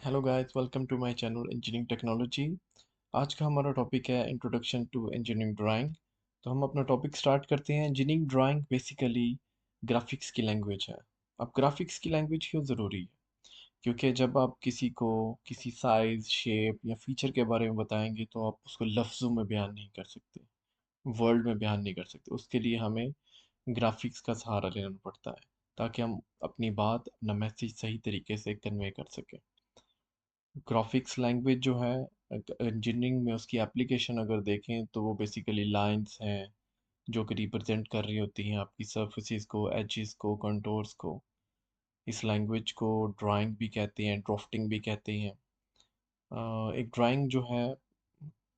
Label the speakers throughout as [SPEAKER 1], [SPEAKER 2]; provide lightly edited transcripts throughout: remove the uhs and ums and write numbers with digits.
[SPEAKER 1] Hello guys, welcome to my channel engineering technology. आज का हमारा टॉपिक है इंट्रोडक्शन टू इंजीनियरिंग ड्राइंग। तो हम अपना टॉपिक स्टार्ट करते हैं। इंजीनियरिंग ड्राइंग बेसिकली ग्राफिक्स की लैंग्वेज है। अब ग्राफिक्स की लैंग्वेज क्यों ज़रूरी है? क्योंकि जब आप किसी को किसी साइज, शेप या फीचर के बारे में बताएंगे तो आप उसको लफ्ज़ों में बयान नहीं कर सकते, वर्ड में बयान नहीं कर सकते। उसके लिए हमें ग्राफिक्स का सहारा लेना पड़ता है ताकि हम अपनी बात, अपना मैसेज सही तरीके से कन्वे कर सकें। ग्राफिक्स लैंग्वेज जो है इंजीनियरिंग में, उसकी एप्लीकेशन अगर देखें तो वो बेसिकली लाइंस हैं जो कि रिप्रेजेंट कर रही होती हैं आपकी सरफेसेस को, एजेस को, कंटूर्स को। इस लैंग्वेज को ड्राइंग भी कहते हैं, ड्राफ्टिंग भी कहते हैं। एक ड्राइंग जो है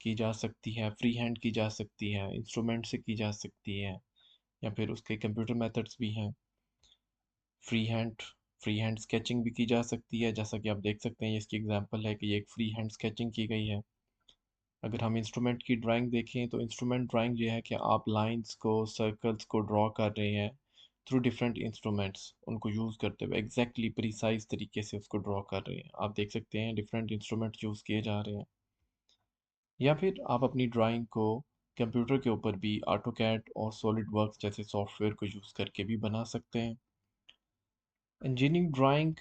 [SPEAKER 1] की जा सकती है, फ्री हैंड की जा सकती है, इंस्ट्रूमेंट से की जा सकती है, या फिर उसके कंप्यूटर मेथड्स भी हैं। Free hand free hand sketching भी की जा सकती है, जैसा कि आप देख सकते हैं। ये इसकी एग्जांपल है कि ये एक फ्री हैंड स्केचिंग की गई है। अगर हम इंस्ट्रूमेंट की ड्राइंग देखें तो इंस्ट्रूमेंट ड्राइंग ये है कि आप लाइंस को, सर्कल्स को ड्रॉ कर रहे हैं थ्रू डिफरेंट इंस्ट्रूमेंट्स, उनको यूज़ करते हुए एग्जैक्टली प्रिसाइज तरीके से उसको ड्रॉ कर रहे हैं। आप देख सकते हैं डिफरेंट इंस्ट्रूमेंट्स यूज़ किए जा रहे हैं। या फिर आप अपनी ड्राइंग को कंप्यूटर के ऊपर भी ऑटो कैड और सॉलिड वर्क्स जैसे सॉफ्टवेयर को यूज़ करके भी बना सकते हैं। इंजीनियरिंग ड्राइंग,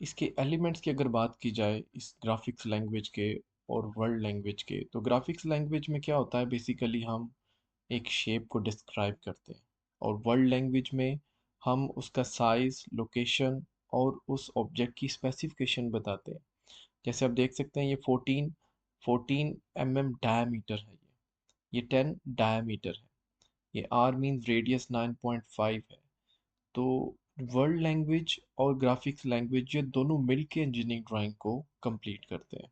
[SPEAKER 1] इसके एलिमेंट्स की अगर बात की जाए इस ग्राफिक्स लैंग्वेज के और वर्ल्ड लैंग्वेज के, तो ग्राफिक्स लैंग्वेज में क्या होता है, बेसिकली हम एक शेप को डिस्क्राइब करते हैं, और वर्ल्ड लैंग्वेज में हम उसका साइज, लोकेशन और उस ऑब्जेक्ट की स्पेसिफिकेशन बताते हैं। जैसे आप देख सकते हैं ये 14 डायमीटर है, ये 10 डायमीटर है, ये आर मीन्स रेडियस 9.5 है। तो वर्ल्ड लैंग्वेज और ग्राफिक्स लैंग्वेज ये दोनों मिलके इंजीनियरिंग ड्राइंग को कंप्लीट करते हैं।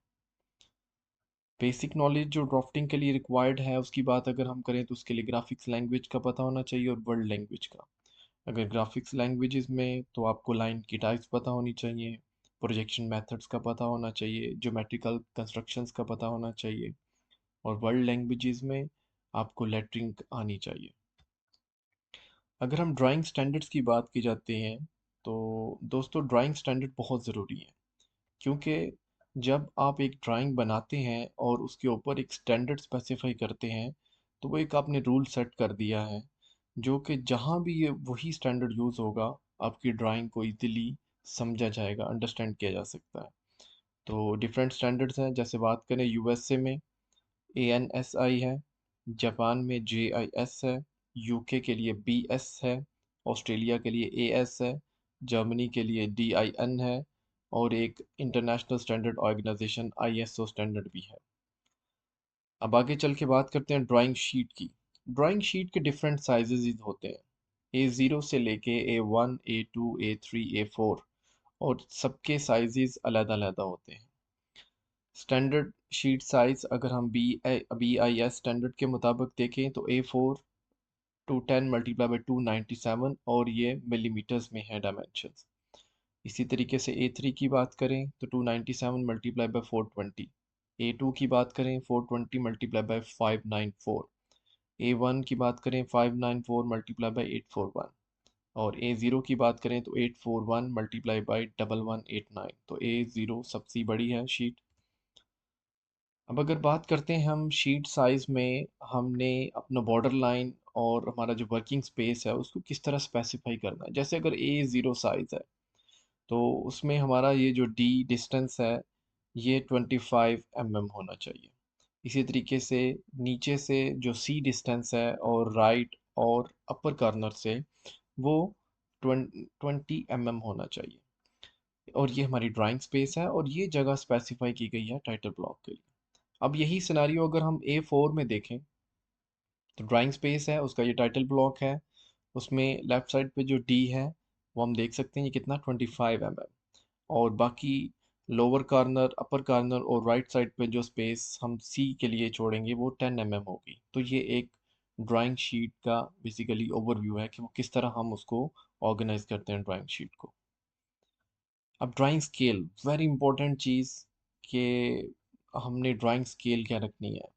[SPEAKER 1] बेसिक नॉलेज जो ड्राफ्टिंग के लिए रिक्वायर्ड है उसकी बात अगर हम करें तो उसके लिए ग्राफिक्स लैंग्वेज का पता होना चाहिए और वर्ल्ड लैंग्वेज का। अगर ग्राफिक्स लैंग्वेजेस में तो आपको लाइन की टाइप्स पता होनी चाहिए, प्रोजेक्शन मेथड्स का पता होना चाहिए, ज्योमेट्रिकल कंस्ट्रक्शंस का पता होना चाहिए, और वर्ल्ड लैंग्वेजेस में आपको लेटरिंग आनी चाहिए। अगर हम ड्राइंग स्टैंडर्ड्स की बात की जाती है तो दोस्तों ड्राइंग स्टैंडर्ड बहुत ज़रूरी है, क्योंकि जब आप एक ड्राइंग बनाते हैं और उसके ऊपर एक स्टैंडर्ड स्पेसिफाई करते हैं तो वो एक आपने रूल सेट कर दिया है, जो कि जहाँ भी ये वही स्टैंडर्ड यूज़ होगा आपकी ड्राइंग को इजीली समझा जाएगा, अंडरस्टैंड किया जा सकता है। तो डिफरेंट स्टैंडर्ड्स हैं। जैसे बात करें यूएसए में ANSI है, जापान में JIS है, यूके के लिए BS है, ऑस्ट्रेलिया के लिए AS है, जर्मनी के लिए DIN है, और एक international standard organisation ISO standard भी है। अब आगे चल के बात करते हैं ड्राइंग शीट की। ड्राइंग शीट के डिफरेंट साइजेज होते हैं, A0 से लेके A1, A2, A3, A4, और सबके साइजेस अलग अलग होते हैं। स्टैंडर्ड शीट साइज अगर हम BIS स्टैंडर्ड के मुताबिक देखें तो A4 210 मल्टीप्लाई बाई 297, और ये मिलीमीटर्स में है डायमेंशंस। इसी तरीके से A3 की बात करें तो 297 मल्टीप्लाई बाई 420, A2 की बात करें 420 मल्टीप्लाई बाई 594, A1 की बात करें 594 मल्टीप्लाई बाई 841, और A0 की बात करें तो 841 मल्टीप्लाई बाई 1189। तो A0 सबसे बड़ी है शीट। अब अगर बात करते हैं हम शीट साइज़ में, हमने अपना बॉर्डर लाइन और हमारा जो वर्किंग स्पेस है उसको किस तरह स्पेसिफाई करना है। जैसे अगर A0 साइज़ है तो उसमें हमारा ये जो D डिस्टेंस है ये 25 mm होना चाहिए। इसी तरीके से नीचे से जो C डिस्टेंस है और राइट और अपर कॉर्नर से वो 20 mm होना चाहिए। और ये हमारी ड्राइंग स्पेस है और ये जगह स्पेसिफाई की गई है टाइटल ब्लॉक के लिए। अब यही सिनारियो अगर हम A4 में देखें तो ड्राइंग स्पेस है, उसका ये टाइटल ब्लॉक है, उसमें लेफ्ट साइड पे जो D है वो हम देख सकते हैं ये कितना 25 mm, और बाकी लोअर कॉर्नर, अपर कॉर्नर और राइट साइड पे जो स्पेस हम C के लिए छोड़ेंगे वो 10 mm होगी। तो ये एक ड्राइंग शीट का बेसिकली ओवरव्यू है कि वो किस तरह हम उसको ऑर्गेनाइज करते हैं ड्राइंग शीट को। अब ड्राइंग स्केल, वेरी इंपॉर्टेंट चीज़, कि हमने ड्राइंग स्केल क्या रखनी है।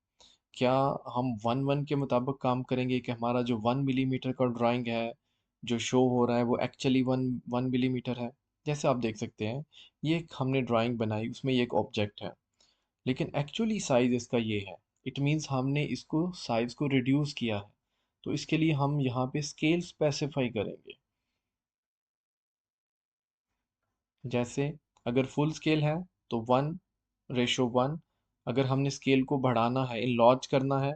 [SPEAKER 1] क्या हम 1:1 के मुताबिक काम करेंगे कि हमारा जो 1 मिलीमीटर का ड्राइंग है जो शो हो रहा है वो एक्चुअली वन 1 मिलीमीटर है, जैसे आप देख सकते हैं, ये एक हमने ड्राइंग बनाई, उसमें ये एक ऑब्जेक्ट है, लेकिन एक्चुअली साइज इसका ये है। इट मीन्स हमने इसको साइज को रिड्यूस किया है। तो इसके लिए हम यहाँ पे स्केल स्पेसिफाई करेंगे। जैसे अगर फुल स्केल है तो 1:1। अगर हमने स्केल को बढ़ाना है, इनलॉर्ज करना है,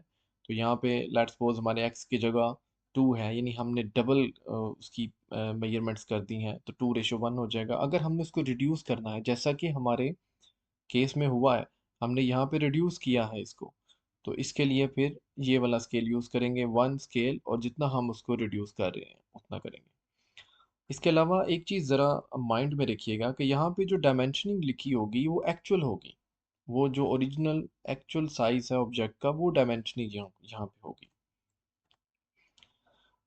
[SPEAKER 1] तो यहाँ पे लेट्स सपोज हमारे एक्स की जगह 2 है, यानी हमने डबल उसकी मेजरमेंट्स कर दी हैं, तो 2:1 हो जाएगा। अगर हमने उसको रिड्यूस करना है, जैसा कि हमारे केस में हुआ है, हमने यहाँ पे रिड्यूस किया है इसको, तो इसके लिए फिर ये वाला स्केल यूज़ करेंगे, 1 स्केल, और जितना हम उसको रिड्यूस कर रहे हैं उतना करेंगे। इसके अलावा एक चीज़ ज़रा माइंड में रखिएगा कि यहाँ पे जो डायमेंशनिंग लिखी होगी वो एक्चुअल होगी। वो जो ओरिजिनल एक्चुअल साइज़ है ऑब्जेक्ट का, वो डायमेंशनिंग यहाँ यहाँ पे होगी।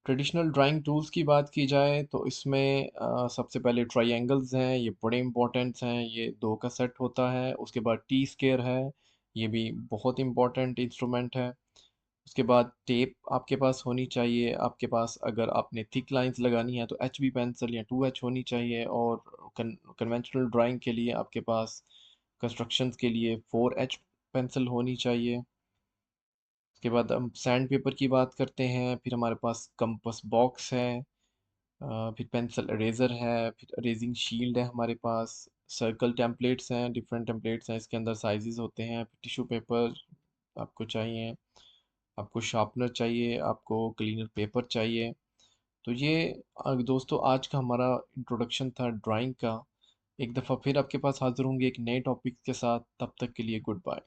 [SPEAKER 1] ट्रेडिशनल ड्राइंग टूल्स की बात की जाए तो इसमें सबसे पहले ट्राइंगल्स हैं, ये बड़े इंपॉर्टेंट्स हैं, ये दो का सेट होता है। उसके बाद टी स्केयर है, ये भी बहुत इंपॉर्टेंट इंस्ट्रूमेंट है। उसके बाद टेप आपके पास होनी चाहिए। आपके पास अगर आपने थिक लाइंस लगानी है तो HB पेंसिल या 2H होनी चाहिए। और कन्वेंशनल ड्राइंग के लिए आपके पास कंस्ट्रक्शंस के लिए 4H पेंसिल होनी चाहिए। उसके बाद हम सैंड पेपर की बात करते हैं, फिर हमारे पास कंपस बॉक्स है, फिर पेंसिल इरेजर है, फिर इरेजिंग शील्ड है हमारे पास। सर्कल टेम्पलेट्स हैं, डिफरेंट टेम्पलेट्स हैं, इसके अंदर साइजेस होते हैं। फिर टिश्यू पेपर आपको चाहिए, आपको शार्पनर चाहिए, आपको क्लीनर पेपर चाहिए। तो ये दोस्तों आज का हमारा इंट्रोडक्शन था ड्राइंग का। एक दफ़ा फिर आपके पास हाजिर होंगे एक नए टॉपिक के साथ। तब तक के लिए गुड बाय।